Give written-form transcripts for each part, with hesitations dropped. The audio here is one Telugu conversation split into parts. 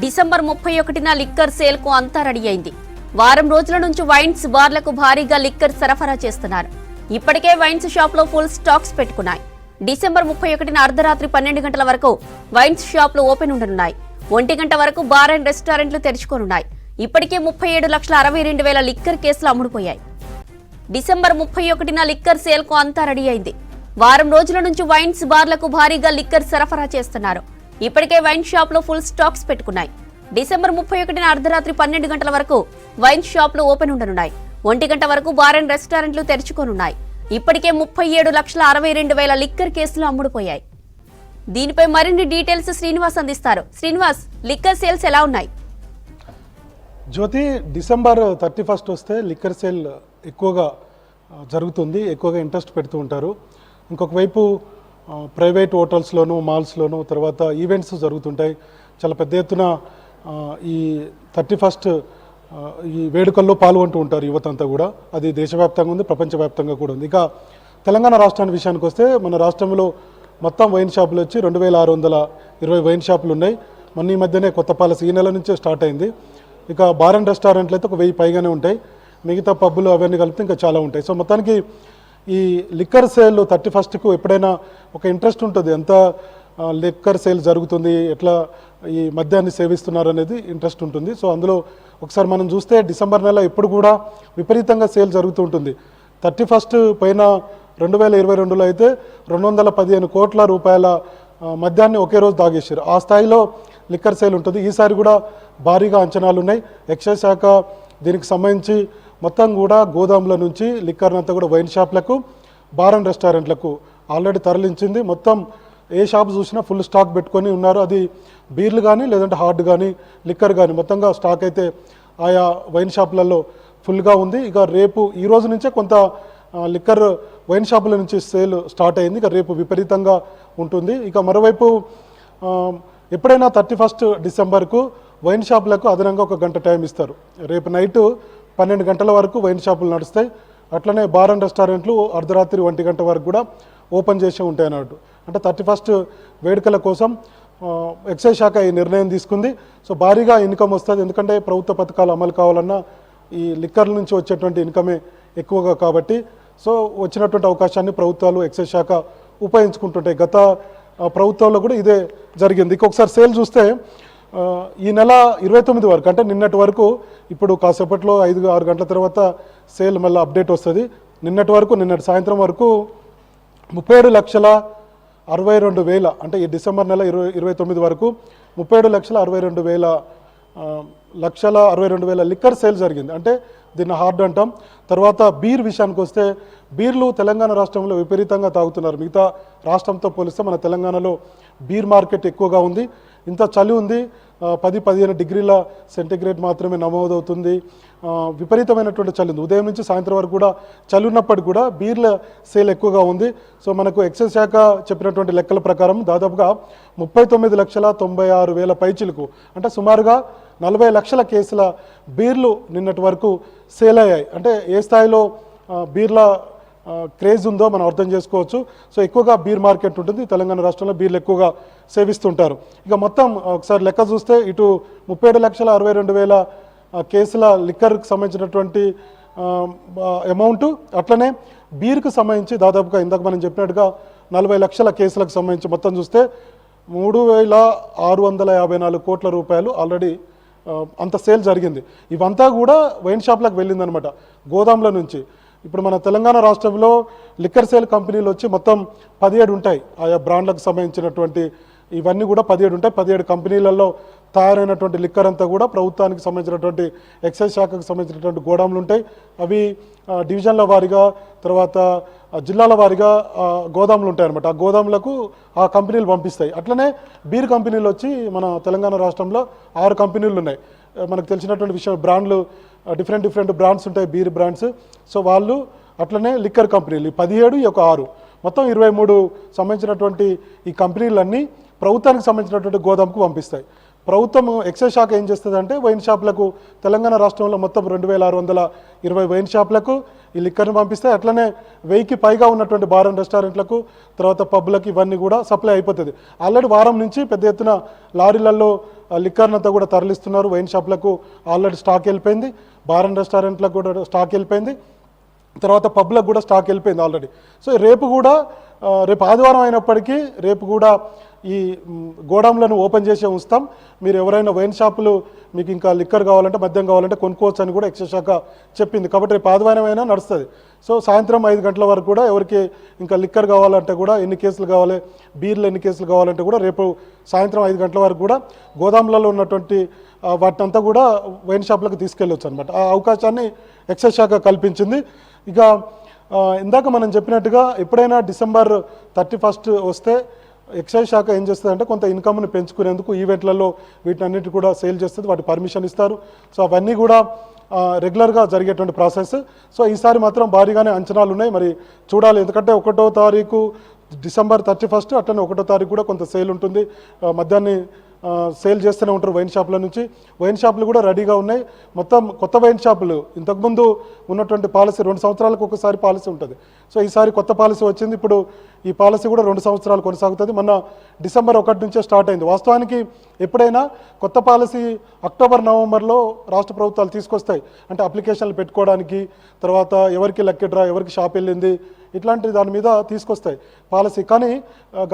డిసెంబర్ 31న లిక్కర్ సేల్ కు అంతా రెడీ అయింది. వారం రోజుల నుంచి వైన్స్ బార్లకు భారీగా లిక్కర్ సరఫరా చేస్తున్నారు. ఇప్పటికే వైన్స్ షాప్ లో ఫుల్ స్టాక్స్ పెట్టుకున్నాయి. డిసెంబర్ 31న అర్ధరాత్రి 12 గంటల వరకు వైన్స్ షాప్లు ఓపెన్ ఉండనున్నాయి. 1 గంట వరకు బార్ అండ్ రెస్టారెంట్లు తెరుచుకోనున్నాయి. ఇప్పటికే 37,62,000 లిక్కర్ కేసులు అమ్ముడుపోయాయి. డిసెంబర్ 31న లిక్కర్ సేల్ కు అంతా రెడీ అయింది. వారం రోజుల నుంచి వైన్స్ బార్లకు భారీగా లిక్కర్ సరఫరా చేస్తున్నారు. ఇప్పటికే వైన్ షాప్ లో ఫుల్ స్టాక్స్ పెట్టుకున్నాయి. డిసెంబర్ 31న అర్ధరాత్రి 12 గంటల వరకు వైన్ షాప్లు ఓపెన్ ఉండనున్నాయి. 1 గంట వరకు బార్ అండ్ రెస్టారెంట్లు తెరుచుకోనున్నాయి. ఇప్పటికే 37,62,000 లిక్కర్ కేసులు అమ్ముడుపోయాయి. దీనిపై మరిన్ని డీటెయిల్స్ శ్రీనివాస్ అందిస్తారు. శ్రీనివాస్, లిక్కర్ సేల్స్ ఎలా ఉన్నాయి? జ్యోతి, డిసెంబర్ 31 వస్తే లిక్కర్ సేల్ ఎక్కువగా జరుగుతుంది, ఎక్కువగా ఇంట్రెస్ట్ పెడుతూ ఉంటారు. ఇంకొక వైపు ప్రైవేట్ హోటల్స్లోనూ మాల్స్లోనూ తర్వాత ఈవెంట్స్ జరుగుతుంటాయి. చాలా పెద్ద ఎత్తున ఈ 31 ఈ వేడుకల్లో పాల్గొంటూ ఉంటారు యువత అంతా కూడా. అది దేశవ్యాప్తంగా ఉంది, ప్రపంచవ్యాప్తంగా కూడా ఉంది. ఇక తెలంగాణ రాష్ట్రానికి విషయానికి వస్తే మన రాష్ట్రంలో మొత్తం వైన్ షాపులు వచ్చి 2,620 వైన్ షాపులు ఉన్నాయి. మొన్న ఈ మధ్యనే కొత్త పాలసీ ఈ నెల నుంచే స్టార్ట్ అయింది. ఇక బార్ అండ్ రెస్టారెంట్లు అయితే ఒక 1000 పైగానే ఉంటాయి. మిగతా పబ్బులు అవన్నీ కలిపితే ఇంకా చాలా ఉంటాయి. సో మొత్తానికి ఈ లిక్కర్ సేల్ 31కు ఎప్పుడైనా ఒక ఇంట్రెస్ట్ ఉంటుంది. ఎంత లిక్కర్ సేల్ జరుగుతుంది, ఎట్లా ఈ మద్యాన్ని సేవిస్తున్నారు అనేది ఇంట్రెస్ట్ ఉంటుంది. సో అందులో ఒకసారి మనం చూస్తే డిసెంబర్ నెల ఎప్పుడు కూడా విపరీతంగా సేల్ జరుగుతూ ఉంటుంది. 31 పైన 2022లో అయితే 215 కోట్ల రూపాయల మద్యాన్ని ఒకే రోజు తాగేశారు. ఆ స్థాయిలో లిక్కర్ సేల్ ఉంటుంది. ఈసారి కూడా భారీగా అంచనాలు ఉన్నాయి. ఎక్సైజ్ శాఖ దీనికి సంబంధించి మొత్తం కూడా గోదాముల నుంచి లిక్కర్నంతా కూడా వైన్ షాప్లకు, బార్ అండ్ రెస్టారెంట్లకు ఆల్రెడీ తరలించింది. మొత్తం ఏ షాప్ చూసినా ఫుల్ స్టాక్ పెట్టుకొని ఉన్నారు. అది బీర్లు కానీ లేదంటే హార్డ్ కానీ లిక్కర్ కానీ మొత్తంగా స్టాక్ అయితే ఆయా వైన్ షాపులలో ఫుల్గా ఉంది. ఇక రేపు ఈ రోజు నుంచే కొంత లిక్కర్ వైన్ షాపుల నుంచి సేల్ స్టార్ట్ అయింది. ఇక రేపు విపరీతంగా ఉంటుంది. ఇక మరోవైపు ఎప్పుడైనా 31 డిసెంబర్కు వైన్ షాపులకు అదనంగా 1 గంట టైం ఇస్తారు. రేపు నైటు 12 గంటల వరకు వైన్ షాపులు నడుస్తాయి. అట్లనే బార్ అండ్ రెస్టారెంట్లు అర్ధరాత్రి 1 గంట వరకు కూడా ఓపెన్ చేసి ఉంటాయి అన్నట్టు. అంటే 31 వేడుకల కోసం ఎక్సైజ్ శాఖ ఈ నిర్ణయం తీసుకుంది. సో భారీగా ఇన్కమ్ వస్తుంది. ఎందుకంటే ప్రభుత్వ పథకాలు అమలు కావాలన్నా ఈ లిక్కర్ల నుంచి వచ్చేటువంటి ఇన్కమే ఎక్కువగా కాబట్టి సో వచ్చినటువంటి అవకాశాన్ని ప్రభుత్వాలు ఎక్సైజ్ శాఖ ఉపయోగించుకుంటుంటాయి. గత ప్రభుత్వంలో కూడా ఇదే జరిగింది. ఇంకొకసారి సేల్ చూస్తే ఈ నెల 29 వరకు అంటే నిన్నటి వరకు, ఇప్పుడు కాసేపట్లో 5-6 గంటల తర్వాత సేల్ మళ్ళీ అప్డేట్ వస్తుంది. నిన్నటి సాయంత్రం వరకు 37,62,000 అంటే ఈ డిసెంబర్ నెల 29 వరకు 37,62,000 లిక్కర్ సేల్ జరిగింది. అంటే దీన్ని హార్డ్ అంటాం. తర్వాత బీర్ విషయానికి వస్తే బీర్లు తెలంగాణ రాష్ట్రంలో విపరీతంగా తాగుతున్నారు. మిగతా రాష్ట్రంతో పోలిస్తే మన తెలంగాణలో బీర్ మార్కెట్ ఎక్కువగా ఉంది. ఇంత చలి ఉంది, 10-15 డిగ్రీల సెంటిగ్రేడ్ మాత్రమే నమోదవుతుంది. విపరీతమైనటువంటి చలి ఉంది. ఉదయం నుంచి సాయంత్రం వరకు కూడా చలి ఉన్నప్పటికీ కూడా బీర్ల సేల్ ఎక్కువగా ఉంది. సో మనకు ఎక్సైజ్ శాఖ చెప్పినటువంటి లెక్కల ప్రకారం దాదాపుగా 39,96,000 పైచిలకు అంటే సుమారుగా 40 లక్షల కేసుల బీర్లు నిన్నటి వరకు సేల్ అయ్యాయి. అంటే ఏ స్థాయిలో బీర్ల క్రేజ్ ఉందో మనం అర్థం చేసుకోవచ్చు. సో ఎక్కువగా బీర్ మార్కెట్ ఉంటుంది. తెలంగాణ రాష్ట్రంలో బీర్లు ఎక్కువగా సేవిస్తుంటారు. ఇక మొత్తం ఒకసారి లెక్క చూస్తే ఇటు 37,62,000 కేసుల లిక్కర్కి సంబంధించినటువంటి అమౌంట్, అట్లనే బీర్కు సంబంధించి దాదాపుగా ఇందాక మనం చెప్పినట్టుగా 40 లక్షల కేసులకు సంబంధించి మొత్తం చూస్తే 3,654 కోట్ల రూపాయలు ఆల్రెడీ అంత సేల్ జరిగింది. ఇవంతా కూడా వైన్ షాప్లకు వెళ్ళిందనమాట గోదాముల నుంచి. ఇప్పుడు మన తెలంగాణ రాష్ట్రంలో లిక్కర్ సేల్ కంపెనీలు వచ్చి మొత్తం 17 ఉంటాయి. ఆయా బ్రాండ్లకు సంబంధించినటువంటి ఇవన్నీ కూడా 17 ఉంటాయి. 17 కంపెనీలలో తయారైనటువంటి లిక్కర్ అంతా కూడా ప్రభుత్వానికి సంబంధించినటువంటి ఎక్సైజ్ శాఖకు సంబంధించినటువంటి గోడాములు ఉంటాయి. అవి డివిజన్ల వారీగా తర్వాత జిల్లాల వారీగా గోదాములు ఉంటాయి అన్నమాట. ఆ గోదాములకు ఆ కంపెనీలు పంపిస్తాయి. అట్లనే బీర్ కంపెనీలు వచ్చి మన తెలంగాణ రాష్ట్రంలో 6 కంపెనీలు ఉన్నాయి. మనకు తెలిసినటువంటి విషయం, బ్రాండ్లు డిఫరెంట్ బ్రాండ్స్ ఉంటాయి, బీర్ బ్రాండ్స్. సో వాళ్ళు అట్లనే లిక్కర్ కంపెనీలు 17, 6 మొత్తం 23 సంబంధించినటువంటి ఈ కంపెనీలన్నీ ప్రభుత్వానికి సంబంధించినటువంటి గోదాంకు పంపిస్తాయి. ప్రభుత్వం ఎక్సైజ్ శాఖ ఏం చేస్తుందంటే వైన్ షాపులకు తెలంగాణ రాష్ట్రంలో మొత్తం 2,620 వైన్ షాపులకు ఈ లిక్కర్ని పంపిస్తే అట్లనే 1000కి పైగా ఉన్నటువంటి బార్ అండ్ రెస్టారెంట్లకు తర్వాత పబ్లకు ఇవన్నీ కూడా సప్లై అయిపోతుంది. ఆల్రెడీ వారం నుంచి పెద్ద ఎత్తున లారీలలో లిక్కర్ని అంతా కూడా తరలిస్తున్నారు. వైన్ షాప్లకు ఆల్రెడీ స్టాక్ వెళ్ళిపోయింది, బార్ అండ్ రెస్టారెంట్లకు కూడా స్టాక్ వెళ్ళిపోయింది, తర్వాత పబ్లకు కూడా స్టాక్ వెళ్ళిపోయింది ఆల్రెడీ. సో రేపు కూడా రేపు ఆదివారం అయినప్పటికీ రేపు కూడా ఈ గోడాంలను ఓపెన్ చేసి ఉంచుతాం. మీరు ఎవరైనా వైన్ షాపులు మీకు ఇంకా లిక్కర్ కావాలంటే మద్యం కావాలంటే కొనుక్కోవచ్చు అని కూడా ఎక్సైజ్ శాఖ చెప్పింది. కాబట్టి రేపు ఆదివారం అయినా నడుస్తుంది. సో సాయంత్రం 5 గంటల వరకు కూడా ఎవరికి ఇంకా లిక్కర్ కావాలంటే కూడా ఎన్ని కేసులు కావాలి, బీర్లు ఎన్ని కేసులు కావాలంటే కూడా రేపు సాయంత్రం 5 గంటల వరకు కూడా గోదాంలలో ఉన్నటువంటి వాటినంతా కూడా వైన్ షాపులకు తీసుకెళ్ళొచ్చు అనమాట. ఆ అవకాశాన్ని ఎక్సైజ్ శాఖ కల్పించింది. ఇక ఇందాక మనం చెప్పినట్టుగా ఎప్పుడైనా December 31 వస్తే ఎక్సైజ్ శాఖ ఏం చేస్తుందంటే కొంత ఇన్కమ్ని పెంచుకునేందుకు ఈవెంట్లలో వీటన్నిటి కూడా సేల్ చేస్తుంది, వాటి పర్మిషన్ ఇస్తారు. సో అవన్నీ కూడా రెగ్యులర్గా జరిగేటువంటి ప్రాసెస్. సో ఈసారి మాత్రం భారీగానే అంచనాలు ఉన్నాయి, మరి చూడాలి. ఎందుకంటే 1వ తారీఖు December 31 అట్లనే 1వ తారీఖు కూడా కొంత సేల్ ఉంటుంది. మద్యాన్ని సేల్ చేస్తూనే ఉంటారు వైన్ షాపుల నుంచి. వైన్ షాపులు కూడా రెడీగా ఉన్నాయి. మొత్తం కొత్త వైన్ షాపులు ఇంతకుముందు ఉన్నటువంటి పాలసీ 2 సంవత్సరాలకు ఒకసారి పాలసీ ఉంటుంది. సో ఈసారి కొత్త పాలసీ వచ్చింది. ఇప్పుడు ఈ పాలసీ కూడా 2 సంవత్సరాలు కొనసాగుతుంది. మొన్న December 1 నుంచే స్టార్ట్ అయింది. వాస్తవానికి ఎప్పుడైనా కొత్త పాలసీ అక్టోబర్ నవంబర్లో రాష్ట్ర ప్రభుత్వాలు తీసుకొస్తాయి. అంటే అప్లికేషన్లు పెట్టుకోవడానికి, తర్వాత ఎవరికి లక్కీ డ్రా, ఎవరికి షాప్ వెళ్ళింది, ఇట్లాంటి దాని మీద తీసుకొస్తాయి పాలసీ. కానీ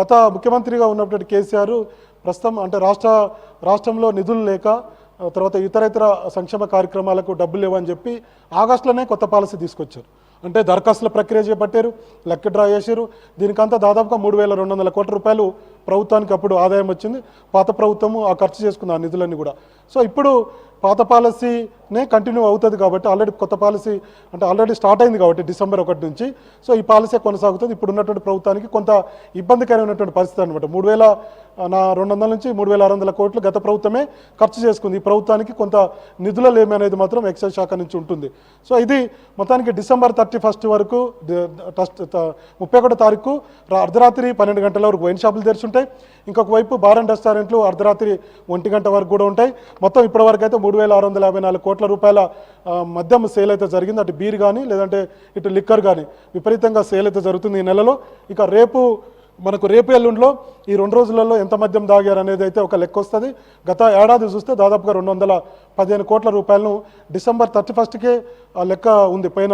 గత ముఖ్యమంత్రిగా ఉన్నటువంటి కేసీఆర్ ప్రస్తుతం అంటే రాష్ట్రంలో నిధులు లేక తర్వాత ఇతర సంక్షేమ కార్యక్రమాలకు డబ్బులు లేవని చెప్పి ఆగస్టులోనే కొత్త పాలసీ తీసుకొచ్చారు. అంటే దరఖాస్తుల ప్రక్రియ చేపట్టారు, లక్కీ డ్రా చేశారు. దీనికంతా దాదాపుగా 3,200 కోట్ల రూపాయలు ప్రభుత్వానికి అప్పుడు ఆదాయం వచ్చింది. పాత ప్రభుత్వము ఆ ఖర్చు చేసుకుంది ఆ నిధులన్నీ కూడా. సో ఇప్పుడు పాత పాలసీనే కంటిన్యూ అవుతుంది కాబట్టి ఆల్రెడీ కొత్త పాలసీ అంటే ఆల్రెడీ స్టార్ట్ అయింది కాబట్టి December 1 నుంచి. సో ఈ పాలసీ కొనసాగుతుంది. ఇప్పుడు ఉన్నటువంటి ప్రభుత్వానికి కొంత ఇబ్బందికరమైనటువంటి పరిస్థితి అనమాట. 3,200 నుంచి 3,600 కోట్లు గత ప్రభుత్వమే ఖర్చు చేసుకుంది. ఈ ప్రభుత్వానికి కొంత నిధుల లేమి అనేది మాత్రం ఎక్సైజ్ శాఖ నుంచి ఉంటుంది. సో ఇది మొత్తానికి December 31 వరకు 31 తారీఖు అర్ధరాత్రి 12 గంటల వరకు వైన్ షాపులు తెరిచుంటాయి. ఇంకొక వైపు బార్ అండ్ రెస్టారెంట్లు అర్ధరాత్రి 1 గంట వరకు కూడా ఉంటాయి. మొత్తం ఇప్పటివరకు అయితే 3,654 కోట్ల రూపాయల మద్యం సేల్ అయితే జరిగింది. అటు బీర్ కానీ లేదంటే ఇటు లిక్కర్ కానీ విపరీతంగా సేల్ అయితే జరుగుతుంది ఈ నెలలో. ఇక రేపు ఎల్లుండిలో ఈ 2 రోజులలో ఎంత మద్యం దాగారు అనేది అయితే ఒక లెక్క వస్తుంది. గత ఏడాది చూస్తే దాదాపుగా 215 కోట్ల రూపాయలను December 31కే ఆ లెక్క ఉంది పోయిన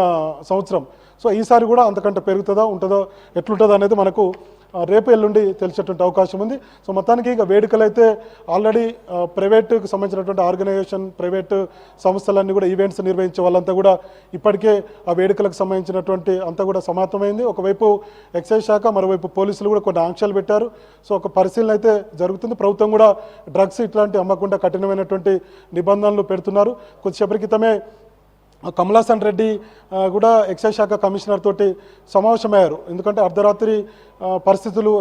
సంవత్సరం. సో ఈసారి కూడా అంతకంటే పెరుగుతుందో ఉంటుందో ఎట్లుంటుందో అనేది మనకు రేపు ఎల్లుండి తెలిసేటువంటి అవకాశం ఉంది. సో మొత్తానికి ఇక వేడుకలు అయితే ఆల్రెడీ ప్రైవేటుకు సంబంధించినటువంటి ఆర్గనైజేషన్, ప్రైవేటు సంస్థలన్నీ కూడా ఈవెంట్స్ నిర్వహించే వాళ్ళంతా కూడా ఇప్పటికే ఆ వేడుకలకు సంబంధించినటువంటి అంతా కూడా సమాప్తమైంది. ఒకవైపు ఎక్సైజ్ శాఖ, మరోవైపు పోలీసులు కూడా కొన్ని ఆంక్షలు పెట్టారు. సో ఒక పరిశీలన అయితే జరుగుతుంది. ప్రభుత్వం కూడా డ్రగ్స్ ఇట్లాంటి అమ్మకుండా కఠినమైనటువంటి నిబంధనలు పెడుతున్నారు. కొద్దిసేపటి క్రితమే కమలాసన్ రెడ్డి కూడా ఎక్సైజ్ శాఖ కమిషనర్ తోటి సమావేశమయ్యారు. ఎందుకంటే అర్ధరాత్రి పరిస్థితులు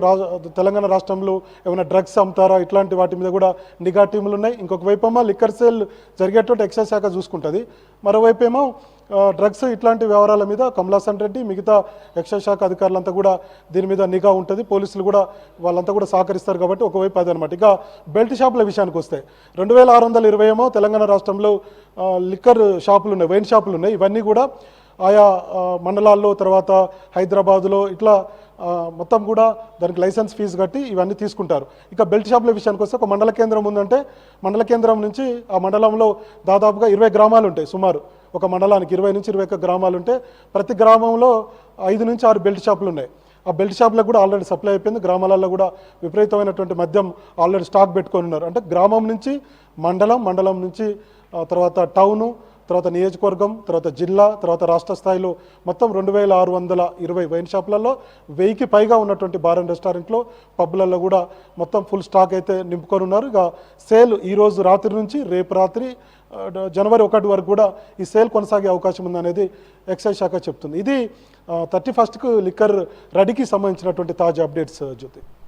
తెలంగాణ రాష్ట్రంలో ఏమైనా డ్రగ్స్ అమ్ముతారా ఇట్లాంటి వాటి మీద కూడా నిఘా టీములు ఉన్నాయి. ఇంకొక వైపు లిక్కర్ సేల్ జరిగేటువంటి ఎక్సైజ్ శాఖ చూసుకుంటుంది. మరోవైపు ఏమో డ్రగ్స్ ఇట్లాంటి వ్యవహారాల మీద కమలాసన్ రెడ్డి మిగతా ఎక్సైజ్ శాఖ అధికారులంతా కూడా దీని మీద నిఘా ఉంటుంది. పోలీసులు కూడా వాళ్ళంతా కూడా సహకరిస్తారు కాబట్టి ఒకవైపు అదనమాట. ఇక బెల్ట్ షాపుల విషయానికి వస్తే 2,620 ఏమో తెలంగాణ రాష్ట్రంలో లిక్కర్ షాపులు ఉన్నాయి, వైన్ షాపులు ఉన్నాయి. ఇవన్నీ కూడా ఆయా మండలాల్లో తర్వాత హైదరాబాదులో ఇట్లా మొత్తం కూడా దానికి లైసెన్స్ ఫీజు కట్టి ఇవన్నీ తీసుకుంటారు. ఇక బెల్ట్ షాపుల విషయానికి వస్తే ఒక మండల కేంద్రం ఉందంటే మండల కేంద్రం నుంచి ఆ మండలంలో దాదాపుగా 20 గ్రామాలు ఉంటాయి. సుమారు ఒక మండలానికి 20 నుంచి 21 గ్రామాలు ఉంటే ప్రతి గ్రామంలో 5 నుంచి 6 బెల్ట్ షాపులు ఉన్నాయి. ఆ బెల్ట్ షాపులకు కూడా ఆల్రెడీ సప్లై అయిపోయింది. గ్రామాలలో కూడా విపరీతమైనటువంటి మద్యం ఆల్రెడీ స్టాక్ పెట్టుకొని ఉన్నారు. అంటే గ్రామం నుంచి మండలం నుంచి తర్వాత టౌను, తర్వాత నియోజకవర్గం, తర్వాత జిల్లా, తర్వాత రాష్ట్ర స్థాయిలో మొత్తం 2,620 వైన్ షాపులలో 1000కి పైగా ఉన్నటువంటి బార్ అండ్ రెస్టారెంట్లో, పబ్లలో కూడా మొత్తం ఫుల్ స్టాక్ అయితే నింపుకొని ఉన్నారు. ఇక సేల్ ఈరోజు రాత్రి నుంచి రేపు రాత్రి జనవరి 1 వరకు కూడా ఈ సేల్ కొనసాగే అవకాశం ఉందనేది ఎక్సైజ్ శాఖ చెప్తుంది. ఇది 31కు లిక్కర్ రెడీకి సంబంధించినటువంటి తాజా అప్డేట్స్ జ్యోతి.